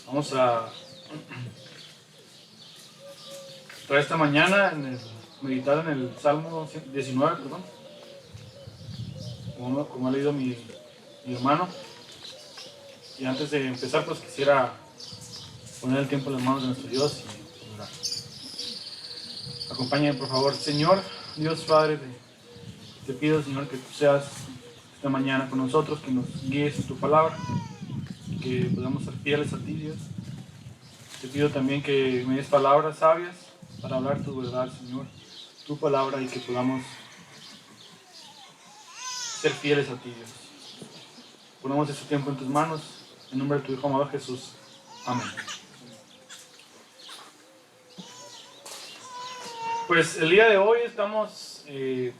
Vamos a traer esta mañana meditar en el Salmo 19, perdón, como ha leído mi hermano. Y antes de empezar, pues quisiera poner el tiempo en las manos de nuestro Dios y orar. Acompáñame, por favor. Señor, Dios Padre, te pido, Señor, que tú seas esta mañana con nosotros, que nos guíes en tu palabra, que podamos ser fieles a ti, Dios. Te pido también que me des palabras sabias para hablar tu verdad, Señor, tu palabra, y que podamos ser fieles a ti, Dios. Ponemos este tiempo en tus manos, en nombre de tu Hijo amado Jesús. Amén. Pues el día de hoy estamos en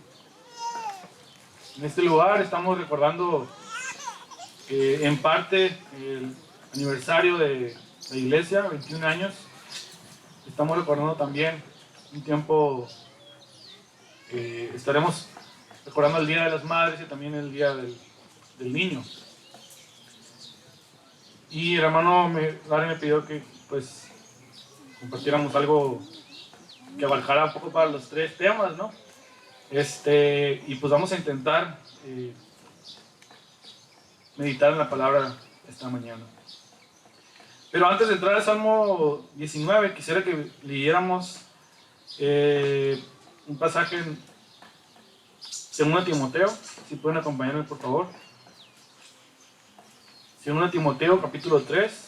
este lugar, estamos recordando en parte el aniversario de la iglesia, 21 años. Estamos recordando también un tiempo que estaremos recordando el Día de las Madres y también el Día del Niño. Y el hermano Larry me pidió que pues compartiéramos algo que abarcara un poco para los tres temas, ¿no? Y pues vamos a intentar meditar en la palabra esta mañana. Pero antes de entrar al Salmo 19, quisiera que leyéramos un pasaje en 2 Timoteo, si pueden acompañarme por favor. 2 Timoteo capítulo 3.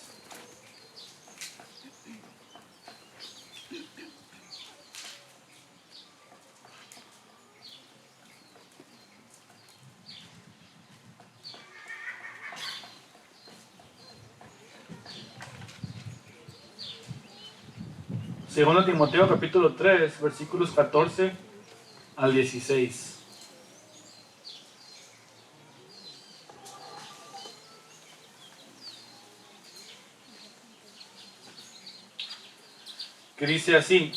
Segundo Timoteo capítulo 3, versículos 14 al 16. Que dice así: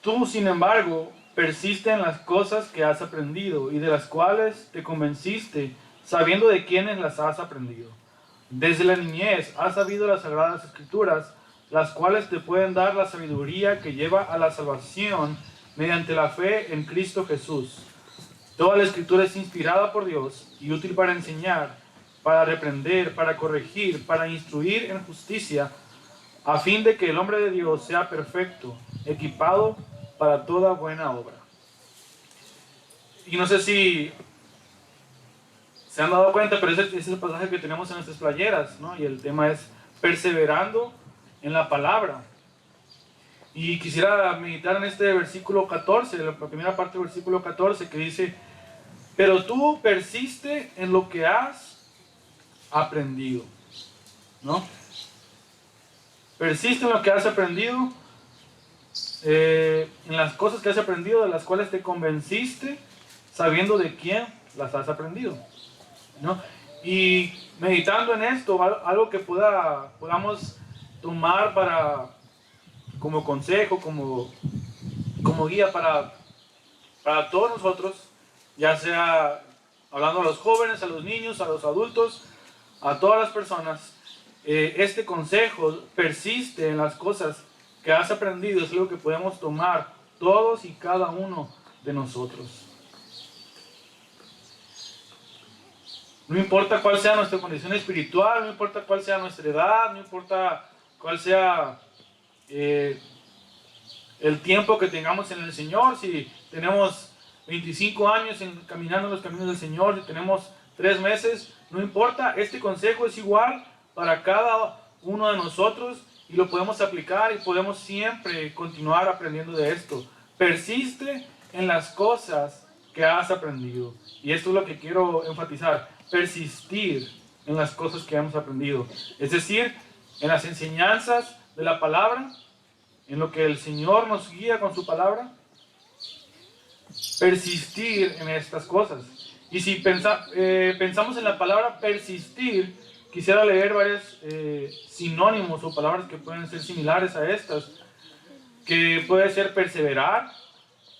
Tú, sin embargo, persiste en las cosas que has aprendido y de las cuales te convenciste, sabiendo de quiénes las has aprendido. Desde la niñez has sabido las sagradas escrituras, las cuales te pueden dar la sabiduría que lleva a la salvación mediante la fe en Cristo Jesús. Toda la escritura es inspirada por Dios y útil para enseñar, para reprender, para corregir, para instruir en justicia, a fin de que el hombre de Dios sea perfecto, equipado para toda buena obra. Y no sé si se han dado cuenta, pero ese es el pasaje que tenemos en nuestras playeras, ¿no? Y el tema es perseverando en la palabra. Y quisiera meditar en este versículo 14, la primera parte del versículo 14, que dice: pero tú persiste en lo que has aprendido, ¿no? Persiste en lo que has aprendido, en las cosas que has aprendido, de las cuales te convenciste, sabiendo de quién las has aprendido, ¿no? Y meditando en esto, algo que podamos tomar como consejo, como guía para todos nosotros, ya sea hablando a los jóvenes, a los niños, a los adultos, a todas las personas. Este consejo: persiste en las cosas que has aprendido, es algo que podemos tomar todos y cada uno de nosotros. No importa cuál sea nuestra condición espiritual, no importa cuál sea nuestra edad, no importa cuál sea el tiempo que tengamos en el Señor, si tenemos 25 años caminando en los caminos del Señor, si tenemos 3 meses, no importa, este consejo es igual para cada uno de nosotros y lo podemos aplicar y podemos siempre continuar aprendiendo de esto. Persiste en las cosas que has aprendido. Y esto es lo que quiero enfatizar: persistir en las cosas que hemos aprendido. Es decir, en las enseñanzas de la palabra, en lo que el Señor nos guía con su palabra. Persistir en estas cosas. Y si pensamos en la palabra persistir, quisiera leer varios sinónimos o palabras que pueden ser similares a estas, que puede ser perseverar,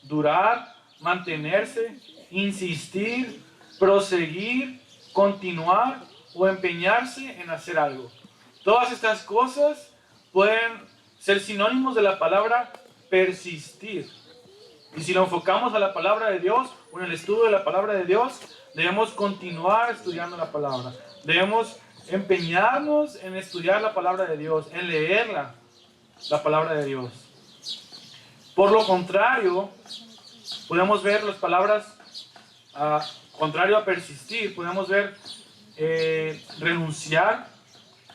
durar, mantenerse, insistir, proseguir, continuar o empeñarse en hacer algo. Todas estas cosas pueden ser sinónimos de la palabra persistir. Y si lo enfocamos a la palabra de Dios o en el estudio de la palabra de Dios, debemos continuar estudiando la palabra. Debemos empeñarnos en estudiar la palabra de Dios, en leerla, la palabra de Dios. Por lo contrario, podemos ver las palabras contrario a persistir, podemos ver renunciar,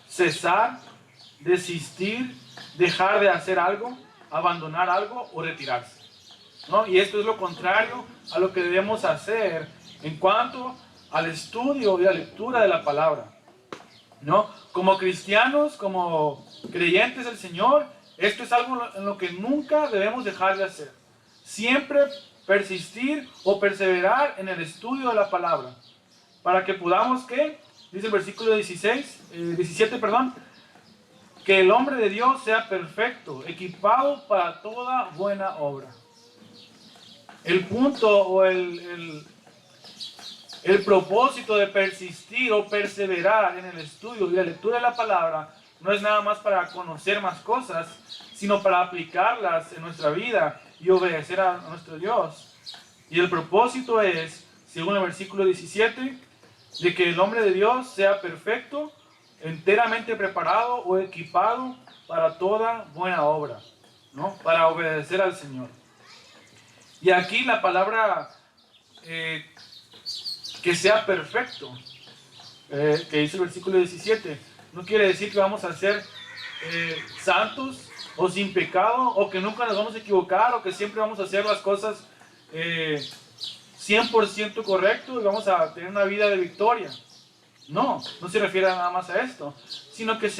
cesar, desistir, dejar de hacer algo, abandonar algo o retirarse, ¿no? Y esto es lo contrario a lo que debemos hacer en cuanto al estudio y la lectura de la palabra, ¿no? Como cristianos, como creyentes del Señor, esto es algo en lo que nunca debemos dejar de hacer. Siempre persistir o perseverar en el estudio de la palabra, para que podamos, ¿qué? Dice el versículo 17, que el hombre de Dios sea perfecto, equipado para toda buena obra. El punto o el propósito de persistir o perseverar en el estudio y la lectura de la palabra no es nada más para conocer más cosas, sino para aplicarlas en nuestra vida y obedecer a nuestro Dios. Y el propósito es, según el versículo 17, de que el hombre de Dios sea perfecto, enteramente preparado o equipado para toda buena obra, ¿no? Para obedecer al Señor. Y aquí la palabra que sea perfecto, que dice el versículo 17, no quiere decir que vamos a ser santos o sin pecado, o que nunca nos vamos a equivocar, o que siempre vamos a hacer las cosas 100% correcto y vamos a tener una vida de victoria. No se refiere nada más a esto, sino que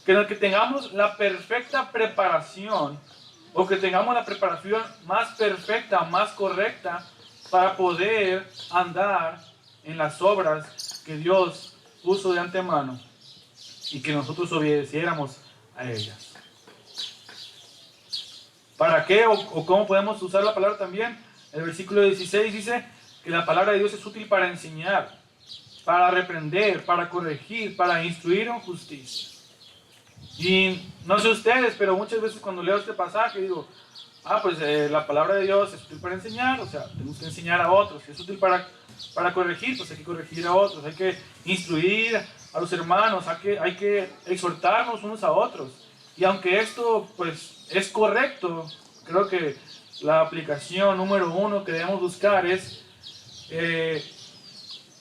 que tengamos la perfecta preparación, o que tengamos la preparación más perfecta, más correcta, para poder andar en las obras que Dios puso de antemano y que nosotros obedeciéramos a ellas. ¿Para qué o cómo podemos usar la palabra también? El versículo 16 dice que la palabra de Dios es útil para enseñar, para reprender, para corregir, para instruir en justicia. Y no sé ustedes, pero muchas veces cuando leo este pasaje digo, la palabra de Dios es útil para enseñar, o sea, tenemos que enseñar a otros. Si es útil para corregir, pues hay que corregir a otros, hay que instruir a los hermanos, hay que exhortarnos unos a otros. Y aunque esto pues es correcto, creo que la aplicación número 1 que debemos buscar es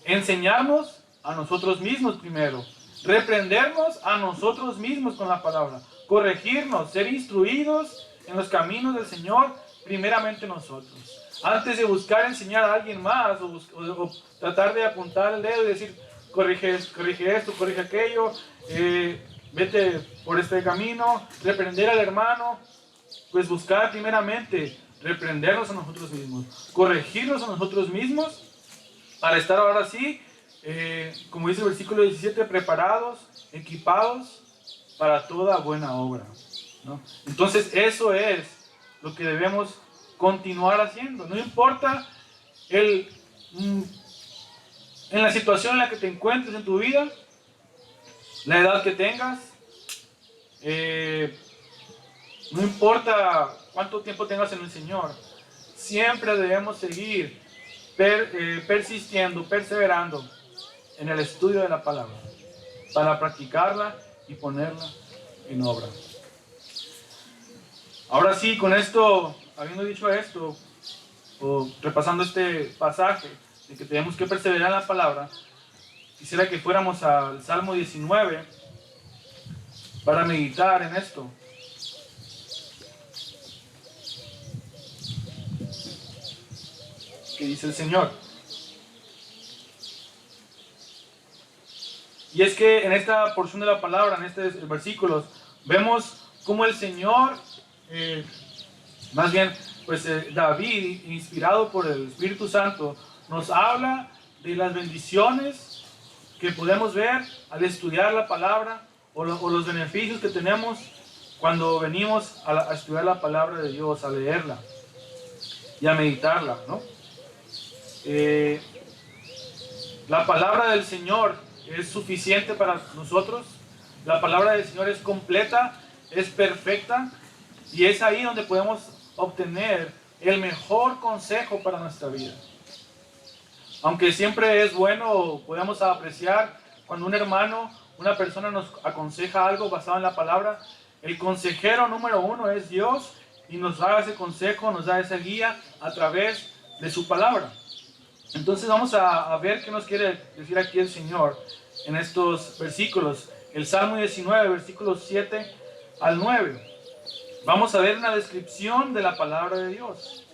enseñarnos a nosotros mismos primero, reprendernos a nosotros mismos con la palabra, corregirnos, ser instruidos en los caminos del Señor, primeramente nosotros. Antes de buscar enseñar a alguien más o tratar de apuntar el dedo y decir, corrige esto, corrige aquello, vete por este camino, reprender al hermano, pues buscar primeramente reprendernos a nosotros mismos, corregirnos a nosotros mismos, para estar ahora sí, como dice el versículo 17, preparados, equipados para toda buena obra, ¿no? Entonces eso es lo que debemos continuar haciendo. No importa en la situación en la que te encuentres en tu vida, la edad que tengas, no importa cuánto tiempo tengas en el Señor, siempre debemos seguir persistiendo, perseverando en el estudio de la palabra, para practicarla y ponerla en obra. Ahora sí, con esto, habiendo dicho esto, o repasando este pasaje de que tenemos que perseverar en la palabra, quisiera que fuéramos al Salmo 19 para meditar en esto. ¿Qué dice el Señor? Y es que en esta porción de la palabra, en estos versículos, vemos cómo el Señor, David, inspirado por el Espíritu Santo, nos habla de las bendiciones que podemos ver al estudiar la palabra, o los beneficios que tenemos cuando venimos a estudiar la palabra de Dios, a leerla y a meditarla, ¿no? La palabra del Señor es suficiente para nosotros. La palabra del Señor es completa, es perfecta, y es ahí donde podemos obtener el mejor consejo para nuestra vida. Aunque siempre es bueno, podemos apreciar cuando un hermano, una persona nos aconseja algo basado en la palabra, el consejero número uno es Dios y nos da ese consejo, nos da esa guía a través de su palabra. Entonces vamos a ver qué nos quiere decir aquí el Señor en estos versículos. El Salmo 19, versículos 7 al 9. Vamos a ver una descripción de la palabra de Dios.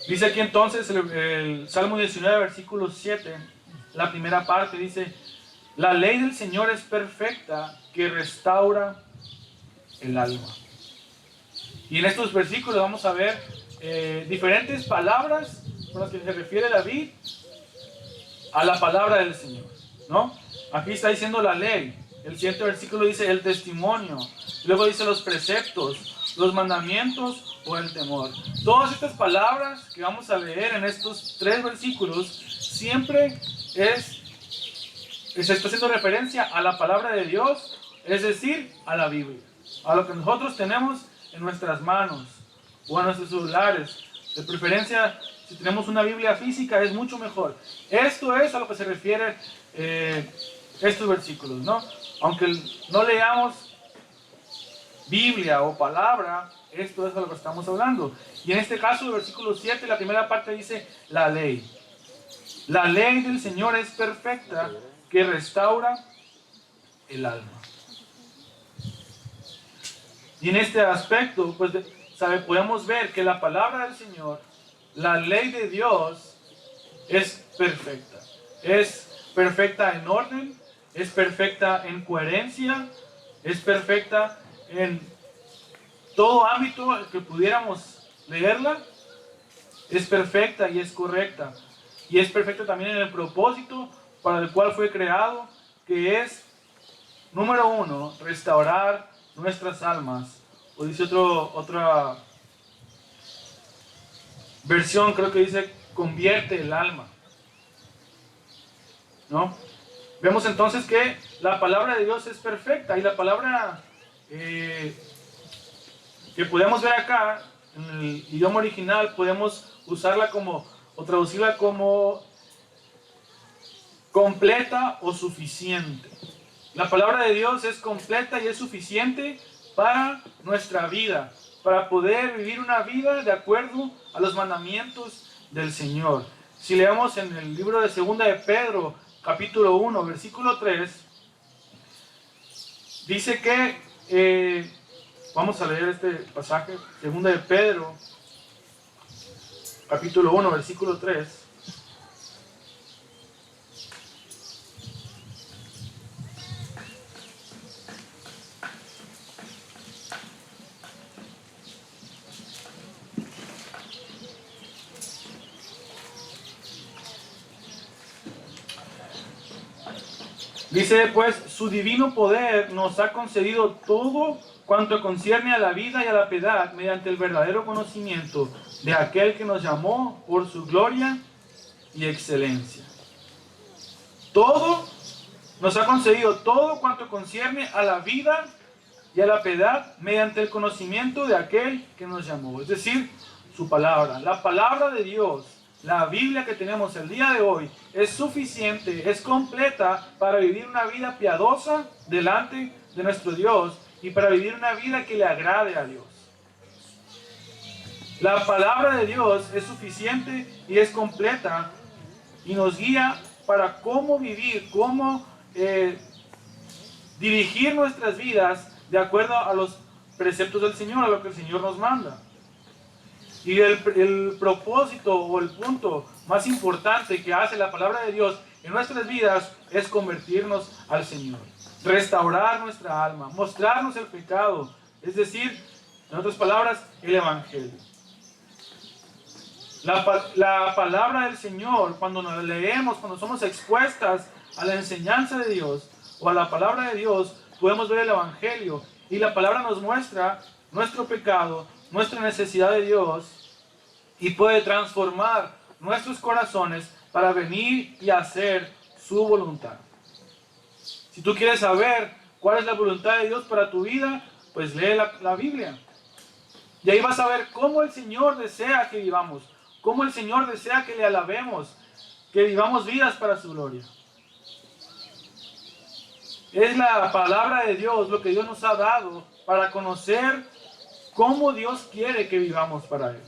Dice aquí entonces el Salmo 19, versículo 7, la primera parte dice: la ley del Señor es perfecta, que restaura el alma. Y en estos versículos vamos a ver diferentes palabras con las que se refiere David a la palabra del Señor, ¿no? Aquí está diciendo la ley. El siguiente versículo dice el testimonio. Luego dice los preceptos, los mandamientos o el temor. Todas estas palabras que vamos a leer en estos 3 versículos siempre se está haciendo referencia a la palabra de Dios, es decir, a la Biblia, a lo que nosotros tenemos en nuestras manos o en nuestros celulares. De preferencia, si tenemos una Biblia física, es mucho mejor. Esto es a lo que se refiere estos versículos, ¿no? Aunque no leamos Biblia o palabra, esto es a lo que estamos hablando. Y en este caso, el versículo 7, la primera parte dice la ley. La ley del Señor es perfecta, que restaura el alma. Y en este aspecto, pues, podemos ver que la palabra del Señor, la ley de Dios, es perfecta. Es perfecta en orden, es perfecta en coherencia, es perfecta en todo ámbito que pudiéramos leerla. Es perfecta y es correcta. Y es perfecta también en el propósito para el cual fue creado, que es, número 1, restaurar nuestras almas. O dice otra versión, creo que dice, convierte el alma, ¿no? Vemos entonces que la palabra de Dios es perfecta, y la palabra que podemos ver acá, en el idioma original, podemos usarla como, o traducirla como completa o suficiente. La palabra de Dios es completa y es suficiente para nuestra vida, para poder vivir una vida de acuerdo a los mandamientos del Señor. Si leemos en el libro de Segunda de Pedro, capítulo 1, versículo 3, dice que, vamos a leer este pasaje, Segunda de Pedro, capítulo 1, versículo 3. Dice, pues, su divino poder nos ha concedido todo cuanto concierne a la vida y a la piedad mediante el verdadero conocimiento de aquel que nos llamó por su gloria y excelencia. Todo, nos ha concedido todo cuanto concierne a la vida y a la piedad mediante el conocimiento de aquel que nos llamó. Es decir, su palabra. La palabra de Dios, la Biblia que tenemos el día de hoy, es suficiente, es completa para vivir una vida piadosa delante de nuestro Dios y para vivir una vida que le agrade a Dios. La palabra de Dios es suficiente y es completa y nos guía para cómo vivir, cómo dirigir nuestras vidas de acuerdo a los preceptos del Señor, a lo que el Señor nos manda. Y el propósito o el punto más importante que hace la palabra de Dios en nuestras vidas es convertirnos al Señor, restaurar nuestra alma, mostrarnos el pecado, es decir, en otras palabras, el Evangelio. La palabra del Señor, cuando nos leemos, cuando somos expuestas a la enseñanza de Dios o a la palabra de Dios, podemos ver el Evangelio, y la palabra nos muestra nuestro pecado, nuestra necesidad de Dios, y puede transformar nuestros corazones para venir y hacer su voluntad. Si tú quieres saber cuál es la voluntad de Dios para tu vida, pues lee la Biblia. Y ahí vas a ver cómo el Señor desea que vivamos, cómo el Señor desea que le alabemos, que vivamos vidas para su gloria. Es la palabra de Dios lo que Dios nos ha dado para conocer cómo Dios quiere que vivamos para Él.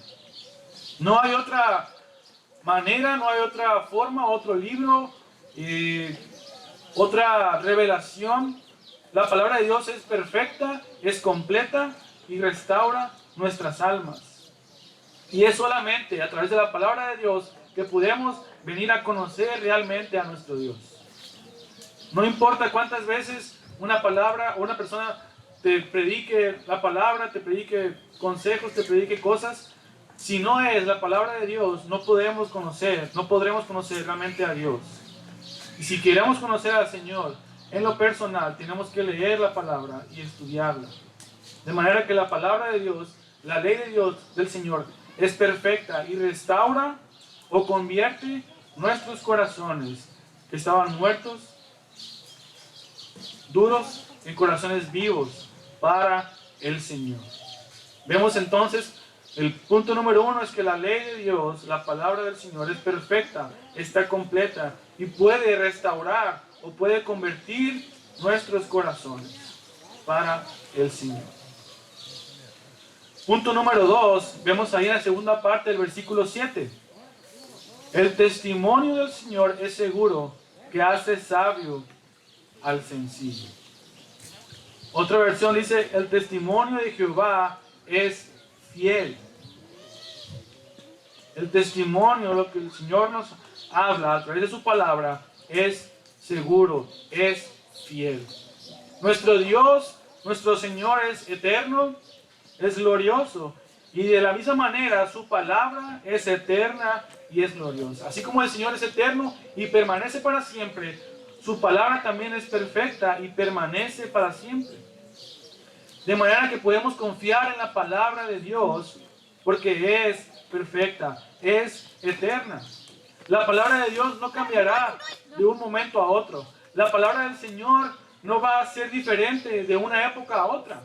No hay otra manera, no hay otra forma, otro libro, otra revelación. La palabra de Dios es perfecta, es completa y restaura nuestras almas. Y es solamente a través de la palabra de Dios que podemos venir a conocer realmente a nuestro Dios. No importa cuántas veces una palabra o una persona te predique la palabra, te predique consejos, te predique cosas. Si no es la palabra de Dios, no podremos conocer realmente a Dios. Y si queremos conocer al Señor en lo personal, tenemos que leer la palabra y estudiarla. De manera que la palabra de Dios, la ley de Dios, del Señor, es perfecta y restaura o convierte nuestros corazones que estaban muertos, duros, en corazones vivos para el Señor. Vemos entonces, el punto número 1 es que la ley de Dios, la palabra del Señor, es perfecta, está completa y puede restaurar o puede convertir nuestros corazones para el Señor. Punto número 2, vemos ahí en la segunda parte del versículo 7. El testimonio del Señor es seguro, que hace sabio al sencillo. Otra versión dice, el testimonio de Jehová es fiel. El testimonio, lo que el Señor nos habla a través de su palabra, es seguro, es fiel. Nuestro Dios, nuestro Señor es eterno, es glorioso. Y de la misma manera, su palabra es eterna y es gloriosa. Así como el Señor es eterno y permanece para siempre, su palabra también es perfecta y permanece para siempre. De manera que podemos confiar en la palabra de Dios porque es perfecta, es eterna. La palabra de Dios no cambiará de un momento a otro. La palabra del Señor no va a ser diferente de una época a otra.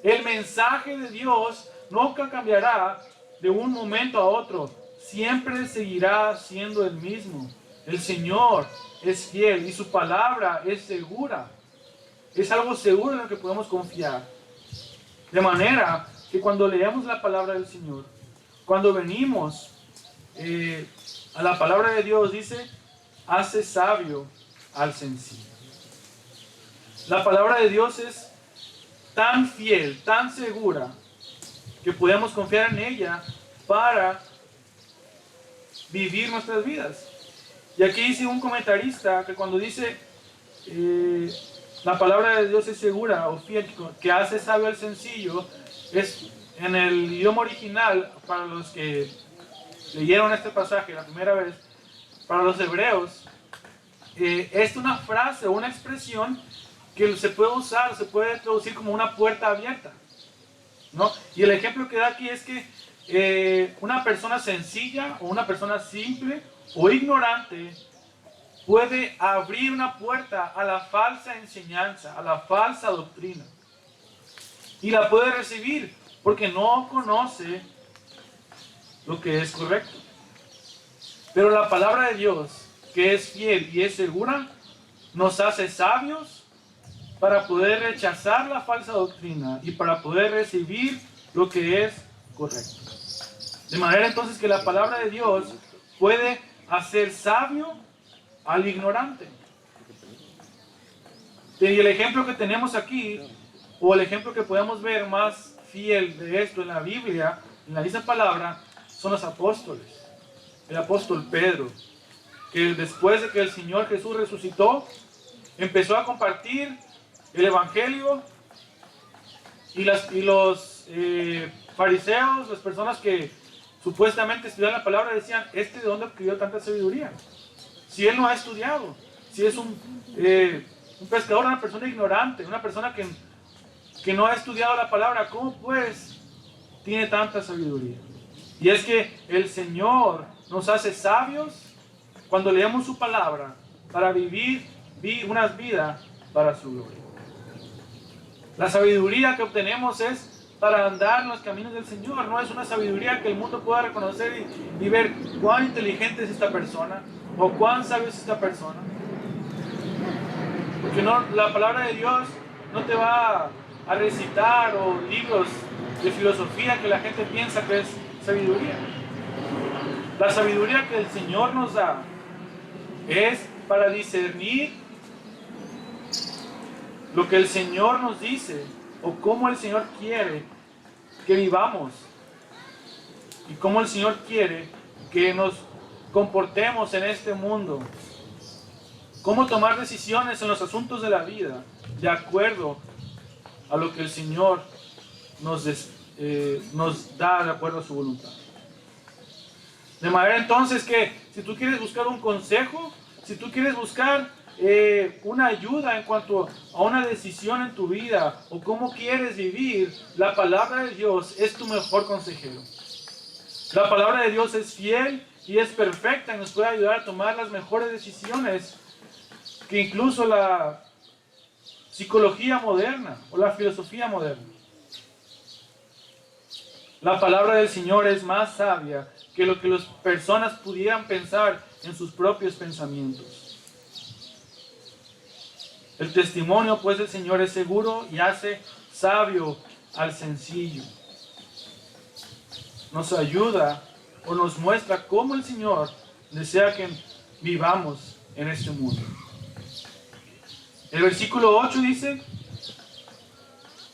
El mensaje de Dios nunca cambiará de un momento a otro. Siempre seguirá siendo el mismo. El Señor es fiel y su palabra es segura. Es algo seguro en lo que podemos confiar. De manera que cuando leemos la palabra del Señor, cuando venimos a la palabra de Dios, dice, hace sabio al sencillo. La palabra de Dios es tan fiel, tan segura, que podemos confiar en ella para vivir nuestras vidas. Y aquí dice un comentarista que cuando dice la palabra de Dios es segura o fiel, que hace sabio al sencillo, es en el idioma original, para los que leyeron este pasaje la primera vez, para los hebreos, es una frase o una expresión que se puede usar, se puede traducir como una puerta abierta, ¿no? Y el ejemplo que da aquí es que una persona sencilla o una persona simple o ignorante puede abrir una puerta a la falsa enseñanza, a la falsa doctrina. Y la puede recibir porque no conoce lo que es correcto. Pero la palabra de Dios, que es fiel y es segura, nos hace sabios para poder rechazar la falsa doctrina y para poder recibir lo que es correcto. De manera entonces que la palabra de Dios puede hacer sabio al ignorante. Y el ejemplo que tenemos aquí, o el ejemplo que podemos ver más fiel de esto en la Biblia, en la misma palabra, son los apóstoles. El apóstol Pedro, que después de que el Señor Jesús resucitó, empezó a compartir el Evangelio, y los fariseos, las personas que supuestamente estudian la palabra, decían, ¿de dónde adquirió tanta sabiduría? Si él no ha estudiado, si es un pescador, una persona ignorante, una persona que no ha estudiado la palabra, ¿cómo pues tiene tanta sabiduría? Y es que el Señor nos hace sabios cuando leemos su palabra para vivir unas vidas para su gloria. La sabiduría que obtenemos es para andar en los caminos del Señor. No es una sabiduría que el mundo pueda reconocer y ver cuán inteligente es esta persona o cuán sabio es esta persona. Porque no, la palabra de Dios no te va a recitar o libros de filosofía que la gente piensa que es sabiduría. La sabiduría que el Señor nos da es para discernir lo que el Señor nos dice o cómo el Señor quiere que vivamos y cómo el Señor quiere que nos comportemos en este mundo. Cómo tomar decisiones en los asuntos de la vida de acuerdo a lo que el Señor nos da de acuerdo a su voluntad. De manera entonces que si tú quieres buscar un consejo, si tú quieres buscar una ayuda en cuanto a una decisión en tu vida o cómo quieres vivir, la palabra de Dios es tu mejor consejero. La palabra de Dios es fiel y es perfecta y nos puede ayudar a tomar las mejores decisiones que incluso la psicología moderna o la filosofía moderna. La palabra del Señor es más sabia que lo que las personas pudieran pensar en sus propios pensamientos. El testimonio, pues, del Señor es seguro y hace sabio al sencillo. Nos ayuda o nos muestra cómo el Señor desea que vivamos en este mundo. El versículo 8 dice: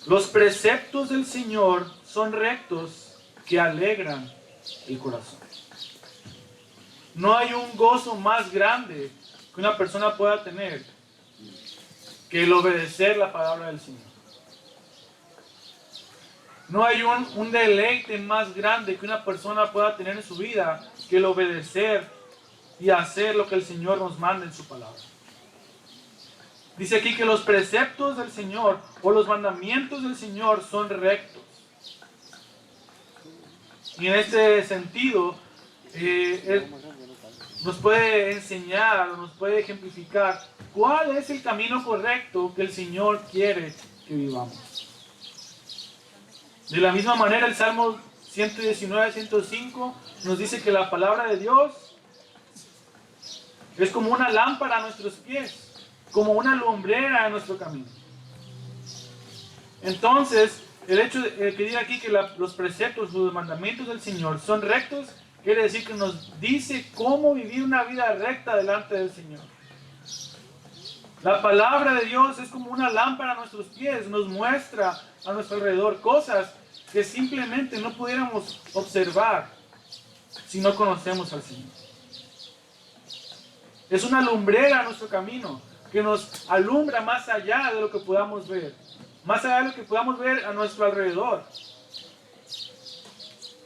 los preceptos del Señor son rectos que alegran el corazón. No hay un gozo más grande que una persona pueda tener que el obedecer la palabra del Señor. No hay un deleite más grande que una persona pueda tener en su vida que el obedecer y hacer lo que el Señor nos manda en su palabra. Dice aquí que los preceptos del Señor o los mandamientos del Señor son rectos. Y en este sentido, nos puede enseñar, nos puede ejemplificar cuál es el camino correcto que el Señor quiere que vivamos. De la misma manera, el Salmo 119-105 nos dice que la palabra de Dios es como una lámpara a nuestros pies, como una lumbrera a nuestro camino. Entonces, el hecho de que diga aquí que los preceptos, los mandamientos del Señor son rectos, quiere decir que nos dice cómo vivir una vida recta delante del Señor. La palabra de Dios es como una lámpara a nuestros pies, nos muestra a nuestro alrededor cosas que simplemente no pudiéramos observar si no conocemos al Señor. Es una lumbrera a nuestro camino que nos alumbra más allá de lo que podamos ver, más allá de lo que podamos ver a nuestro alrededor.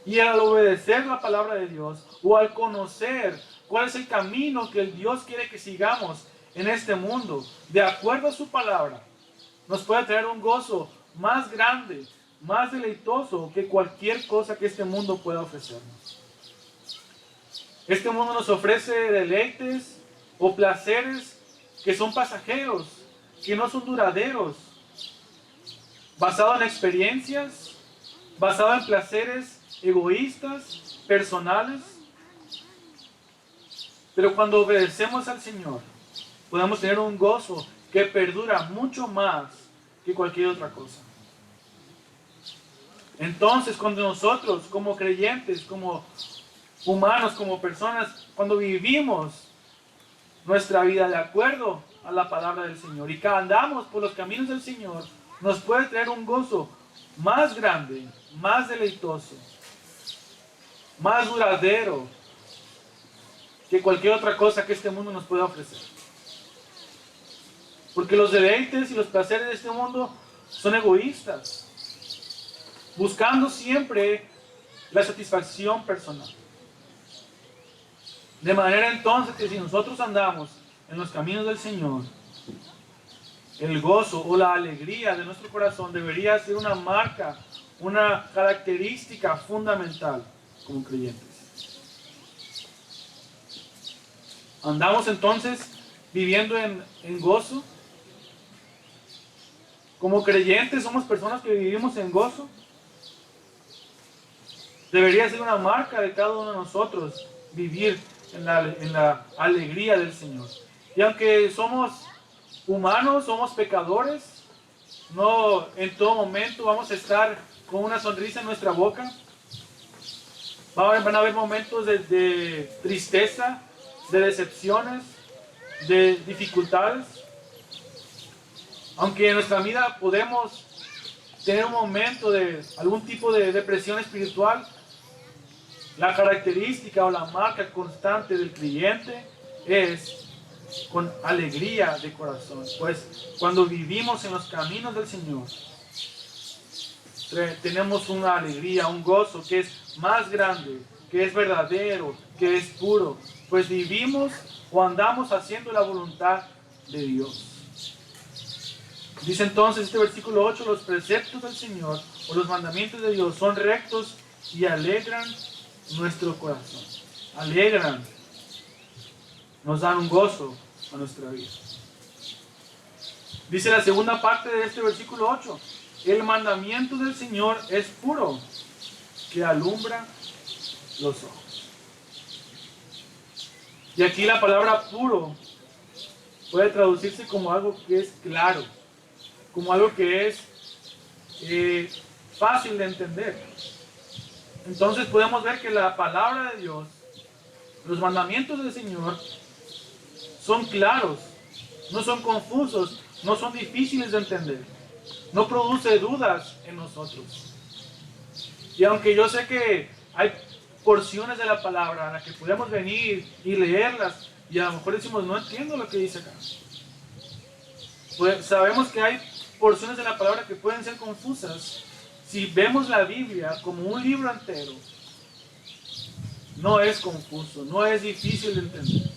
Y al obedecer la palabra de Dios o al conocer cuál es el camino que el Dios quiere que sigamos en este mundo, de acuerdo a su palabra, nos puede traer un gozo más grande, más deleitoso que cualquier cosa que este mundo pueda ofrecernos. Este mundo nos ofrece deleites o placeres que son pasajeros, que no son duraderos, basado en experiencias, basado en placeres egoístas, personales. Pero cuando obedecemos al Señor, podemos tener un gozo que perdura mucho más que cualquier otra cosa. Entonces, cuando nosotros, como creyentes, como humanos, como personas, cuando vivimos nuestra vida de acuerdo a la palabra del Señor y que andamos por los caminos del Señor, nos puede traer un gozo más grande, más deleitoso, más duradero que cualquier otra cosa que este mundo nos pueda ofrecer. Porque los deleites y los placeres de este mundo son egoístas, buscando siempre la satisfacción personal. De manera entonces que si nosotros andamos en los caminos del Señor, el gozo o la alegría de nuestro corazón debería ser una marca, una característica fundamental como creyentes. ¿Andamos entonces viviendo en gozo? Como creyentes somos personas que vivimos en gozo. Debería ser una marca de cada uno de nosotros vivir en la alegría del Señor. Y aunque somos humanos, somos pecadores, no en todo momento vamos a estar con una sonrisa en nuestra boca. Van a haber momentos de tristeza, de decepciones, de dificultades. Aunque en nuestra vida podemos tener un momento de algún tipo de depresión espiritual, la característica o la marca constante del creyente es con alegría de corazón. Pues cuando vivimos en los caminos del Señor, tenemos una alegría, un gozo que es más grande, que es verdadero, que es puro. Pues vivimos o andamos haciendo la voluntad de Dios. Dice entonces este versículo 8, los preceptos del Señor o los mandamientos de Dios son rectos y alegran nuestro corazón. Alegran, nos dan un gozo a nuestra vida. Dice la segunda parte de este versículo 8, el mandamiento del Señor es puro, que alumbra los ojos. Y aquí la palabra puro puede traducirse como algo que es claro, como algo que es fácil de entender. Entonces podemos ver que la palabra de Dios, los mandamientos del Señor, son claros, no son confusos, no son difíciles de entender, no produce dudas en nosotros. Y aunque yo sé que hay porciones de la palabra en las que podemos venir y leerlas y a lo mejor decimos, no entiendo lo que dice acá. Pues sabemos que hay porciones de la palabra que pueden ser confusas. Si vemos la Biblia como un libro entero, no es confuso, no es difícil de entender.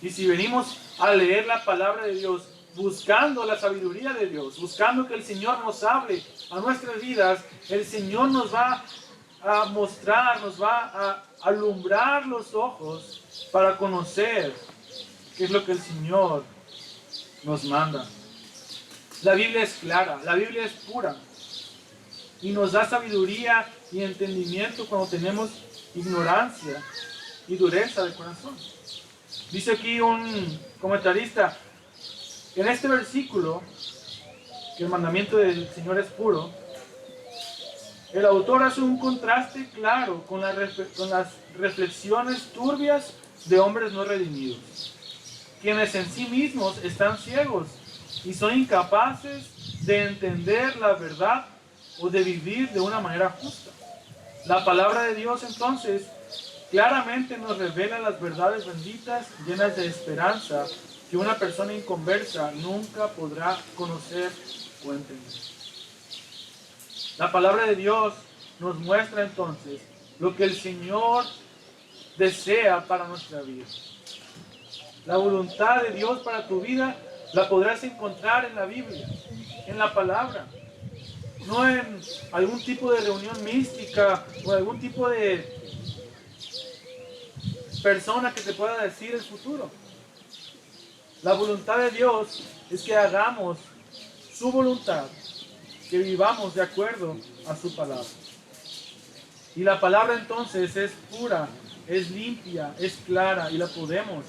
Y si venimos a leer la palabra de Dios, buscando la sabiduría de Dios, buscando que el Señor nos hable a nuestras vidas, el Señor nos va a mostrar, nos va a alumbrar los ojos para conocer qué es lo que el Señor nos manda. La Biblia es clara, la Biblia es pura y nos da sabiduría y entendimiento cuando tenemos ignorancia y dureza de corazón. Dice aquí un comentarista, en este versículo, que el mandamiento del Señor es puro, el autor hace un contraste claro con las reflexiones turbias de hombres no redimidos, quienes en sí mismos están ciegos y son incapaces de entender la verdad o de vivir de una manera justa. La palabra de Dios entonces claramente nos revela las verdades benditas, llenas de esperanza, que una persona inconversa nunca podrá conocer o entender. La palabra de Dios nos muestra entonces lo que el Señor desea para nuestra vida. La voluntad de Dios para tu vida la podrás encontrar en la Biblia, en la palabra. No en algún tipo de reunión mística o algún tipo de persona que te pueda decir el futuro. La voluntad de Dios es que hagamos su voluntad, que vivamos de acuerdo a su palabra. Y la palabra entonces es pura, es limpia, es clara y la podemos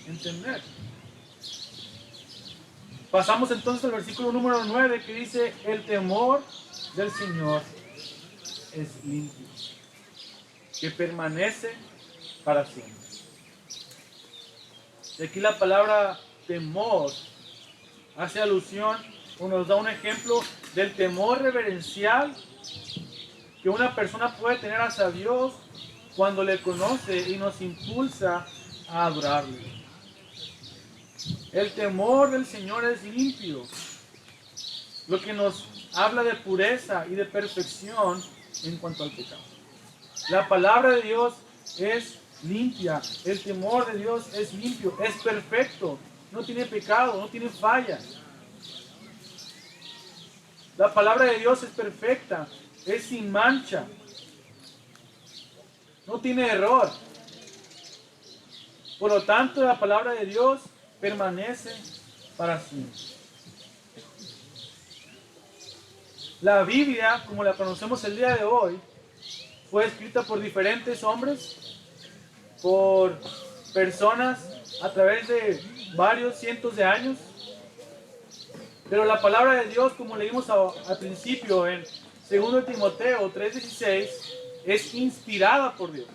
entender. Pasamos entonces al versículo número 9 que dice, el temor del Señor es limpio, que permanece para siempre. Y aquí la palabra temor hace alusión o nos da un ejemplo del temor reverencial que una persona puede tener hacia Dios cuando le conoce y nos impulsa a adorarle. El temor del Señor es limpio, lo que nos habla de pureza y de perfección en cuanto al pecado. La palabra de Dios es limpia, el temor de Dios es limpio, es perfecto, no tiene pecado, no tiene falla. La palabra de Dios es perfecta, es sin mancha, no tiene error. Por lo tanto, la palabra de Dios permanece para siempre. La Biblia, como la conocemos el día de hoy, fue escrita por diferentes hombres, por personas a través de varios cientos de años. Pero la palabra de Dios, como leímos al principio en 2 Timoteo 3:16, es inspirada por Dios.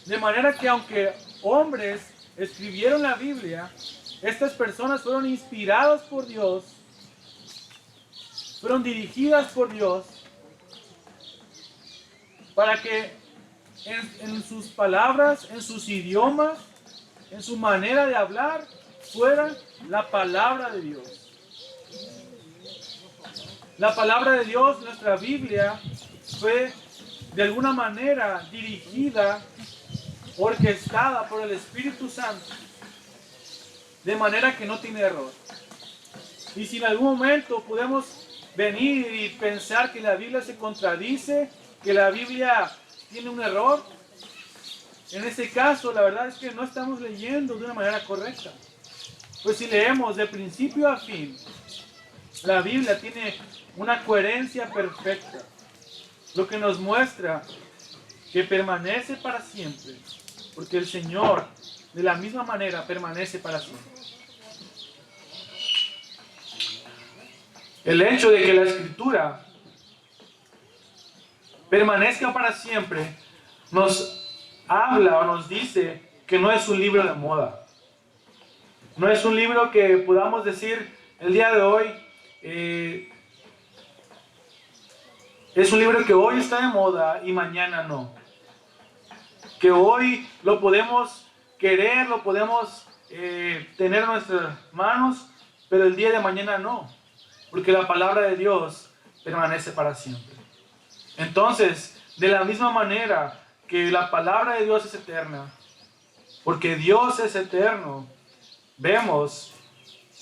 De manera que aunque hombres escribieron la Biblia, estas personas fueron inspiradas por Dios, fueron dirigidas por Dios, para que en sus palabras, en sus idiomas, en su manera de hablar, fuera la palabra de Dios. La palabra de Dios, nuestra Biblia, fue de alguna manera dirigida, orquestada por el Espíritu Santo, de manera que no tiene error. Y si en algún momento podemos venir y pensar que la Biblia se contradice, que la Biblia tiene un error, en ese caso la verdad es que no estamos leyendo de una manera correcta. Pues si leemos de principio a fin, la Biblia tiene una coherencia perfecta, lo que nos muestra que permanece para siempre, porque el Señor de la misma manera permanece para siempre. El hecho de que la Escritura permanezca para siempre nos habla o nos dice que no es un libro de moda. No es un libro que podamos decir el día de hoy, es un libro que hoy está de moda y mañana no. Que hoy lo podemos querer, lo podemos tener en nuestras manos, pero el día de mañana no. Porque la palabra de Dios permanece para siempre. Entonces, de la misma manera que la palabra de Dios es eterna, porque Dios es eterno, vemos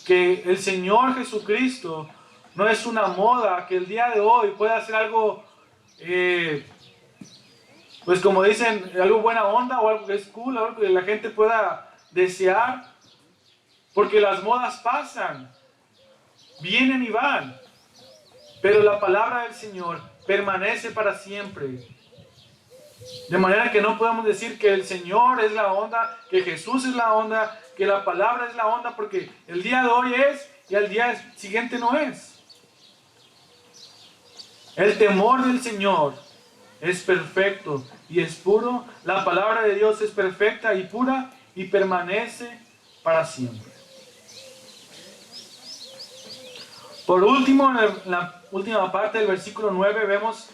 que el Señor Jesucristo no es una moda que el día de hoy pueda hacer algo, pues como dicen, algo buena onda o algo que es cool, algo que la gente pueda desear, porque las modas pasan, vienen y van, pero la palabra del Señor permanece para siempre. De manera que no podemos decir que el Señor es la onda, que Jesús es la onda, que la palabra es la onda, porque el día de hoy es y al día siguiente no es. El temor del Señor es perfecto y es puro. La palabra de Dios es perfecta y pura y permanece para siempre. Por último, en la última parte del versículo 9 vemos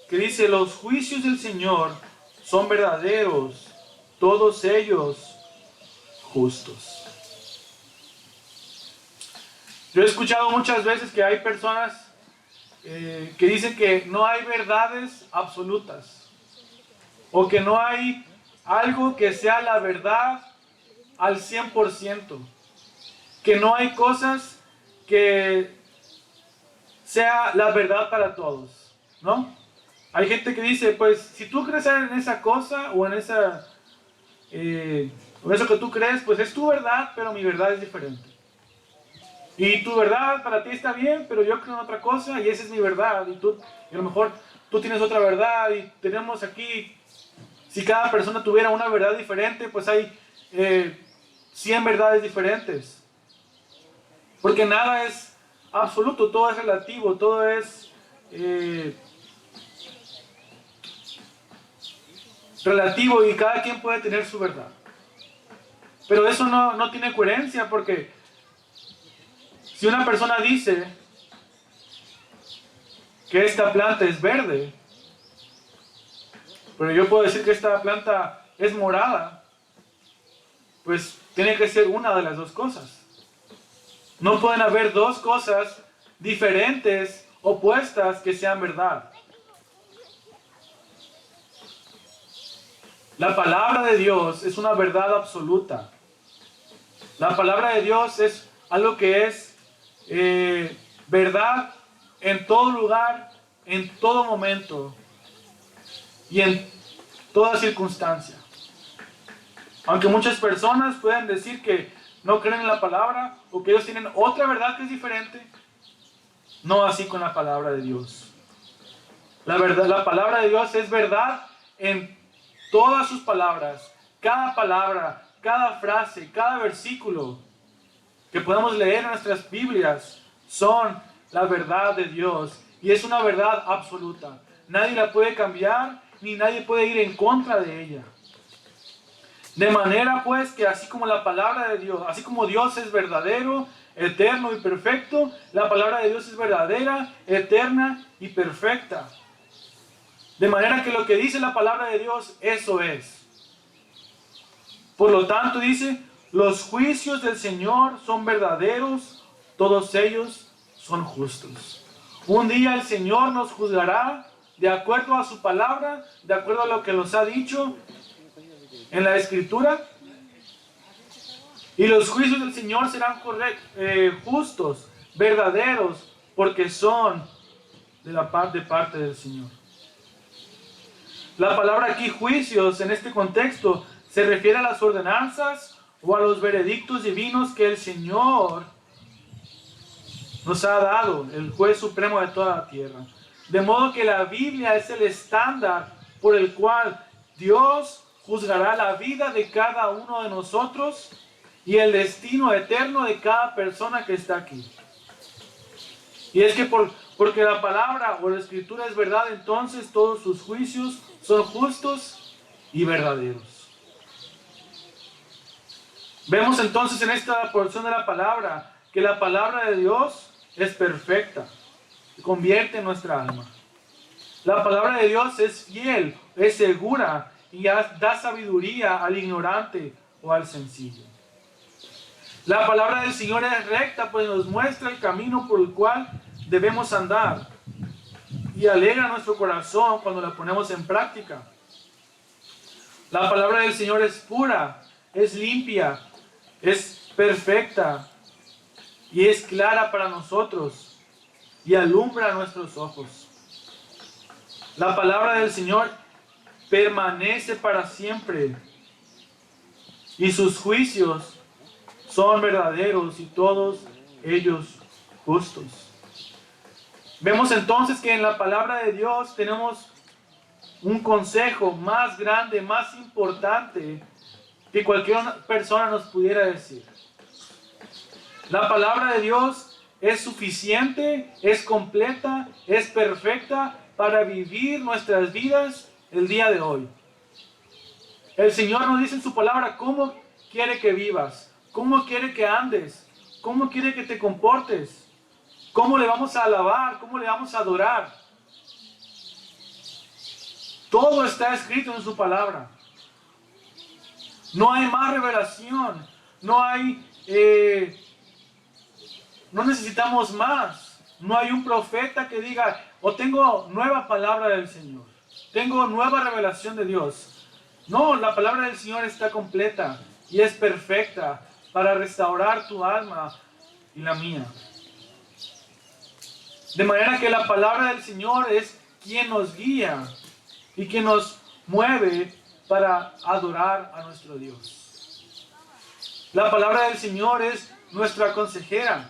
que dice: los juicios del Señor son verdaderos, todos ellos justos. Yo he escuchado muchas veces que hay personas que dicen que no hay verdades absolutas, o que no hay algo que sea la verdad al 100%, que no hay cosas que sea la verdad para todos, ¿no? Hay gente que dice, pues, si tú crees en esa cosa o en esa, o eso que tú crees, pues es tu verdad, pero mi verdad es diferente. Y tu verdad para ti está bien, pero yo creo en otra cosa y esa es mi verdad. Y a lo mejor tú tienes otra verdad y tenemos aquí, si cada persona tuviera una verdad diferente, pues hay 100 verdades diferentes. Porque nada es absoluto, todo es relativo, todo es relativo y cada quien puede tener su verdad. Pero eso no tiene coherencia, porque si una persona dice que esta planta es verde, pero yo puedo decir que esta planta es morada, pues tiene que ser una de las dos cosas. No pueden haber dos cosas diferentes, opuestas, que sean verdad. La palabra de Dios es una verdad absoluta. La palabra de Dios es algo que es verdad en todo lugar, en todo momento y en toda circunstancia. Aunque muchas personas pueden decir que no creen en la palabra o que ellos tienen otra verdad que es diferente, no así con la palabra de Dios. La verdad, la palabra de Dios es verdad en todas sus palabras. Cada palabra, cada frase, cada versículo que podemos leer en nuestras Biblias son la verdad de Dios. Y es una verdad absoluta. Nadie la puede cambiar, ni nadie puede ir en contra de ella. De manera pues que así como la palabra de Dios, así como Dios es verdadero, eterno y perfecto, la palabra de Dios es verdadera, eterna y perfecta. De manera que lo que dice la palabra de Dios, eso es. Por lo tanto dice, los juicios del Señor son verdaderos, todos ellos son justos. Un día el Señor nos juzgará de acuerdo a su palabra, de acuerdo a lo que nos ha dicho en la Escritura. Y los juicios del Señor serán justos, verdaderos, porque son de parte del Señor. La palabra aquí, juicios, en este contexto, se refiere a las ordenanzas o a los veredictos divinos que el Señor nos ha dado, el juez supremo de toda la tierra. De modo que la Biblia es el estándar por el cual Dios juzgará la vida de cada uno de nosotros y el destino eterno de cada persona que está aquí. Y es que porque la palabra o la Escritura es verdad, entonces todos sus juicios son justos y verdaderos. Vemos entonces en esta porción de la palabra que la palabra de Dios es perfecta, se convierte en nuestra alma. La palabra de Dios es fiel, es segura y da sabiduría al ignorante o al sencillo. La palabra del Señor es recta, pues nos muestra el camino por el cual debemos andar y alegra nuestro corazón cuando la ponemos en práctica. La palabra del Señor es pura, es limpia, es perfecta y es clara para nosotros y alumbra nuestros ojos. La palabra del Señor permanece para siempre y sus juicios son verdaderos y todos ellos justos. Vemos entonces que en la palabra de Dios tenemos un consejo más grande, más importante que cualquier persona nos pudiera decir. La palabra de Dios es suficiente, es completa, es perfecta para vivir nuestras vidas el día de hoy. El Señor nos dice en su palabra cómo quiere que vivas, cómo quiere que andes, cómo quiere que te comportes, cómo le vamos a alabar, cómo le vamos a adorar. Todo está escrito en su palabra. No hay más revelación, no necesitamos más. No hay un profeta que diga, tengo nueva palabra del Señor, tengo nueva revelación de Dios. No, la palabra del Señor está completa y es perfecta para restaurar tu alma y la mía. De manera que la palabra del Señor es quien nos guía y quien nos mueve para adorar a nuestro Dios. La palabra del Señor es nuestra consejera,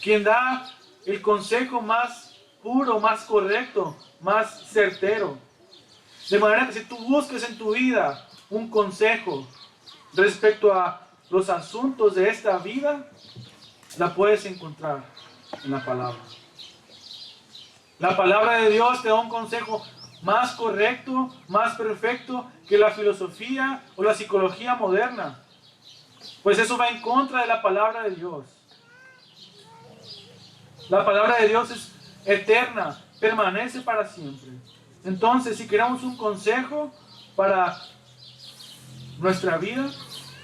quien da el consejo más puro, más correcto, más certero. De manera que si tú buscas en tu vida un consejo respecto a los asuntos de esta vida, la puedes encontrar en la palabra. La palabra de Dios te da un consejo más correcto, más perfecto que la filosofía o la psicología moderna. Pues eso va en contra de la palabra de Dios. La palabra de Dios es eterna, permanece para siempre. Entonces, si queremos un consejo para nuestra vida,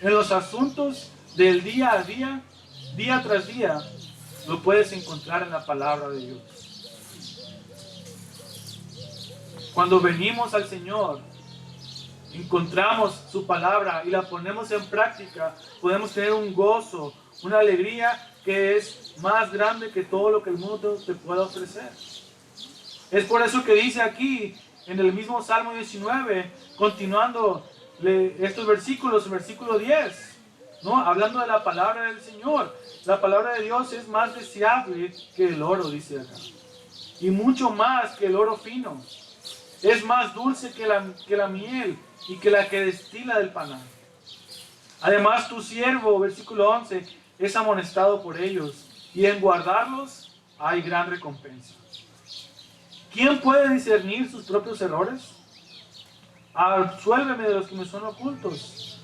en los asuntos del día a día, día tras día, lo puedes encontrar en la palabra de Dios. Cuando venimos al Señor, encontramos su palabra y la ponemos en práctica, podemos tener un gozo, una alegría que es más grande que todo lo que el mundo te pueda ofrecer. Es por eso que dice aquí, en el mismo Salmo 19, continuando estos versículos, el versículo 10, ¿no? Hablando de la palabra del Señor. La palabra de Dios es más deseable que el oro, dice acá. Y mucho más que el oro fino. Es más dulce que la miel y que la que destila del panal. Además, tu siervo, versículo 11, es amonestado por ellos, y en guardarlos hay gran recompensa. ¿Quién puede discernir sus propios errores? Absuélveme de los que me son ocultos.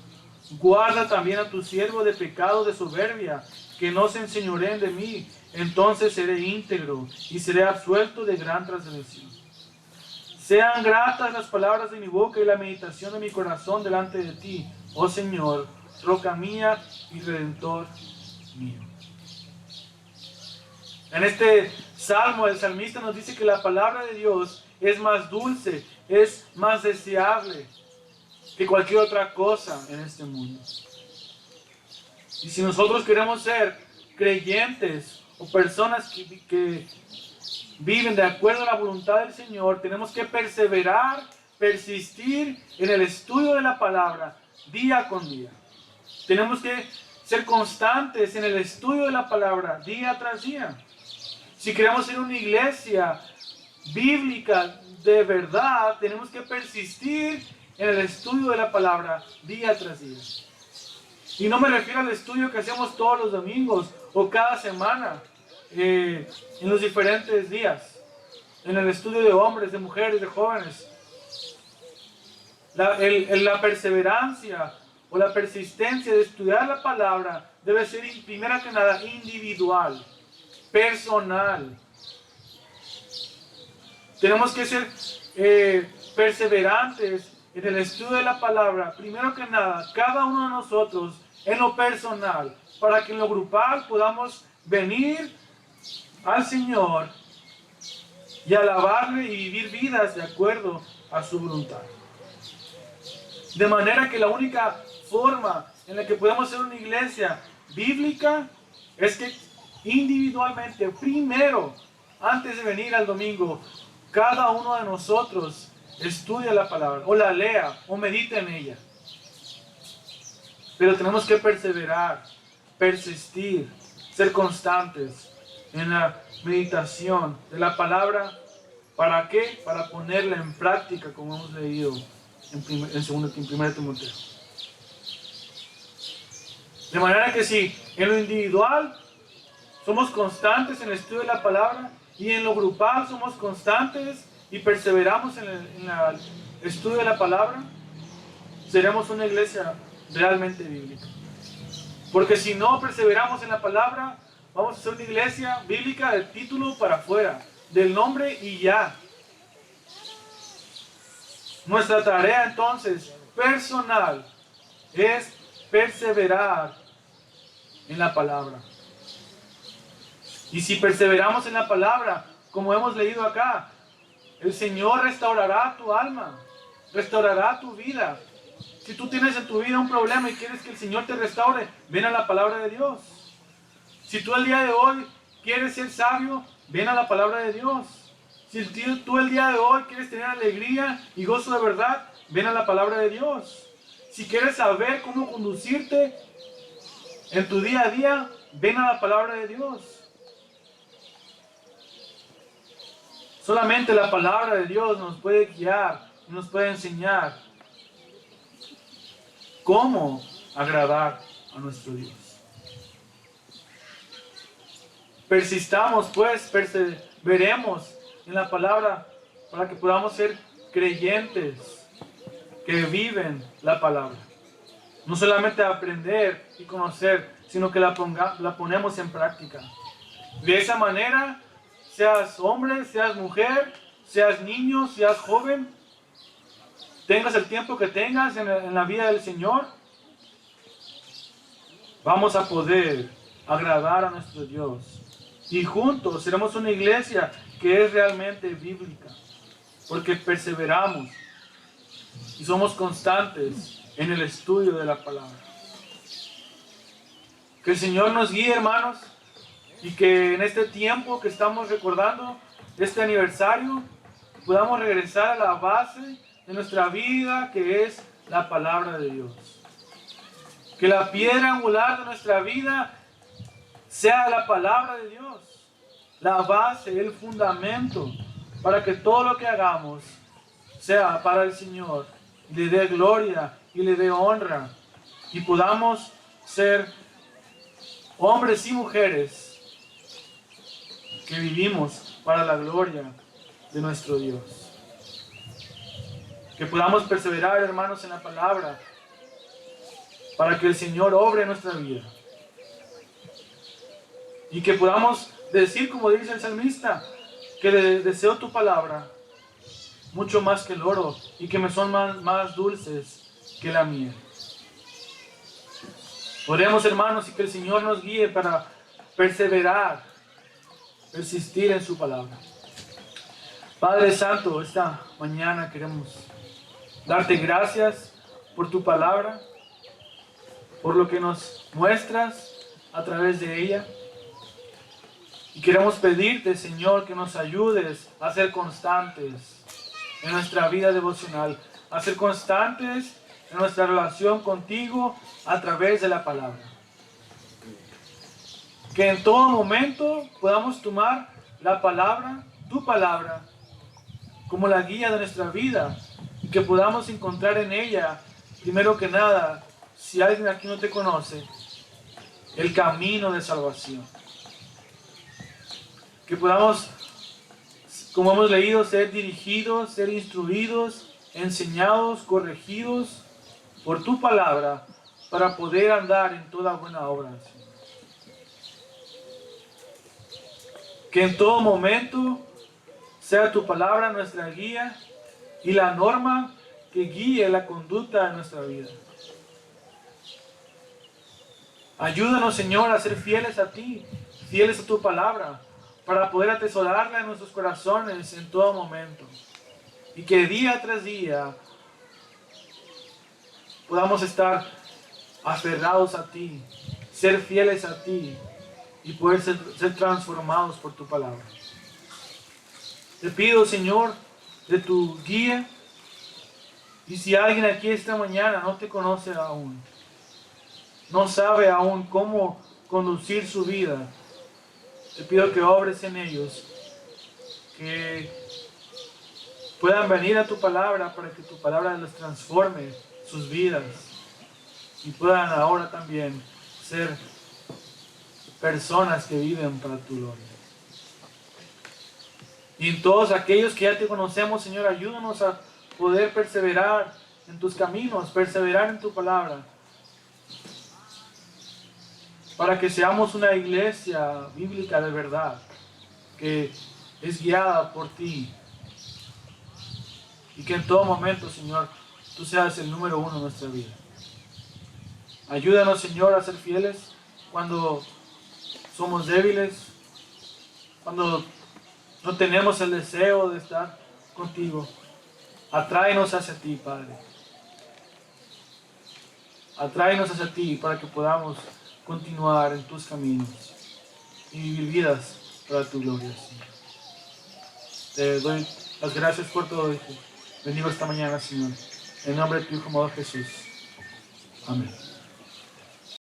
Guarda también a tu siervo de pecado de soberbia, que no se enseñoreen de mí. Entonces seré íntegro y seré absuelto de gran transgresión. Sean gratas las palabras de mi boca y la meditación de mi corazón delante de ti, oh Señor, roca mía y redentor mío. En este salmo el salmista nos dice que la palabra de Dios es más dulce, es más deseable que cualquier otra cosa en este mundo. Y si nosotros queremos ser creyentes o personas que viven de acuerdo a la voluntad del Señor, tenemos que perseverar, persistir en el estudio de la palabra día con día. Tenemos que ser constantes en el estudio de la palabra día tras día. Si queremos ser una iglesia bíblica de verdad, tenemos que persistir en el estudio de la palabra día tras día. Y no me refiero al estudio que hacemos todos los domingos o cada semana, en los diferentes días, en el estudio de hombres, de mujeres, de jóvenes. La perseverancia o la persistencia de estudiar la palabra debe ser, primero que nada, individual, personal. Tenemos que ser perseverantes en el estudio de la palabra, primero que nada, cada uno de nosotros en lo personal, para que en lo grupal podamos venir al Señor y alabarle y vivir vidas de acuerdo a su voluntad. De manera que la única forma en la que podemos ser una iglesia bíblica es que individualmente, primero, antes de venir al domingo, cada uno de nosotros estudie la palabra, o la lea, o medite en ella. Pero tenemos que perseverar, persistir, ser constantes en la meditación de la palabra. ¿Para qué? Para ponerla en práctica, como hemos leído en 1 Timoteo. De manera que si en lo individual somos constantes en el estudio de la palabra, y en lo grupal somos constantes y perseveramos en el estudio de la palabra, seremos una iglesia realmente bíblica. Porque si no perseveramos en la palabra, vamos a ser una iglesia bíblica de título para afuera, del nombre y ya. Nuestra tarea entonces personal es perseverar en la palabra. Y si perseveramos en la palabra, como hemos leído acá, el Señor restaurará tu alma, restaurará tu vida. Si tú tienes en tu vida un problema y quieres que el Señor te restaure, ven a la palabra de Dios. Si tú el día de hoy quieres ser sabio, ven a la palabra de Dios. Si tú el día de hoy quieres tener alegría y gozo de verdad, ven a la palabra de Dios. Si quieres saber cómo conducirte en tu día a día, ven a la palabra de Dios. Solamente la palabra de Dios nos puede guiar, nos puede enseñar cómo agradar a nuestro Dios. Persistamos pues, perseveremos en la palabra para que podamos ser creyentes que viven la palabra. No solamente aprender y conocer, sino que la ponemos en práctica. De esa manera, seas hombre, seas mujer, seas niño, seas joven, tengas el tiempo que tengas en la vida del Señor, vamos a poder agradar a nuestro Dios. Y juntos seremos una iglesia que es realmente bíblica, porque perseveramos y somos constantes en el estudio de la palabra. Que el Señor nos guíe, hermanos, y que en este tiempo que estamos recordando, este aniversario, podamos regresar a la base de nuestra vida, que es la palabra de Dios. Que la piedra angular de nuestra vida sea la palabra de Dios. La base, el fundamento, para que todo lo que hagamos sea para el Señor. Y le dé gloria y le dé honra. Y podamos ser hombres y mujeres que vivimos para la gloria de nuestro Dios. Que podamos perseverar, hermanos, en la palabra, para que el Señor obre en nuestra vida. Y que podamos decir, como dice el salmista, que le deseo tu palabra mucho más que el oro, y que me son más dulces que la miel. Oremos, hermanos, y que el Señor nos guíe para perseverar, persistir en su palabra. Padre Santo, esta mañana queremos darte gracias por tu palabra, por lo que nos muestras a través de ella. Y queremos pedirte, Señor, que nos ayudes a ser constantes en nuestra vida devocional, a ser constantes en nuestra relación contigo a través de la palabra. Que en todo momento podamos tomar la palabra, tu palabra, como la guía de nuestra vida, y que podamos encontrar en ella, primero que nada, si alguien aquí no te conoce, el camino de salvación. Que podamos, como hemos leído, ser dirigidos, ser instruidos, enseñados, corregidos por tu palabra, para poder andar en toda buena obra, Señor. Que en todo momento sea tu palabra nuestra guía y la norma que guíe la conducta de nuestra vida. Ayúdanos, Señor, a ser fieles a ti, fieles a tu palabra, para poder atesorarla en nuestros corazones en todo momento. Y que día tras día podamos estar aferrados a ti, ser fieles a ti y poder ser transformados por tu palabra. Te pido, Señor, de tu guía. Y si alguien aquí esta mañana no te conoce aún, no sabe aún cómo conducir su vida, te pido que obres en ellos, que puedan venir a tu palabra para que tu palabra les transforme sus vidas y puedan ahora también ser personas que viven para tu gloria. Y en todos aquellos que ya te conocemos, Señor, ayúdanos a poder perseverar en tus caminos, perseverar en tu palabra, para que seamos una iglesia bíblica de verdad, que es guiada por ti, y que en todo momento, Señor, tú seas el número uno en nuestra vida. Ayúdanos, Señor, a ser fieles cuando somos débiles, cuando no tenemos el deseo de estar contigo. Atráenos hacia ti, Padre. Atráenos hacia ti para que podamos continuar en tus caminos y vivir vidas para tu gloria, Señor. Te doy las gracias por todo esto. Bendigo esta mañana, Señor. En nombre de tu Hijo amado Jesús. Amén.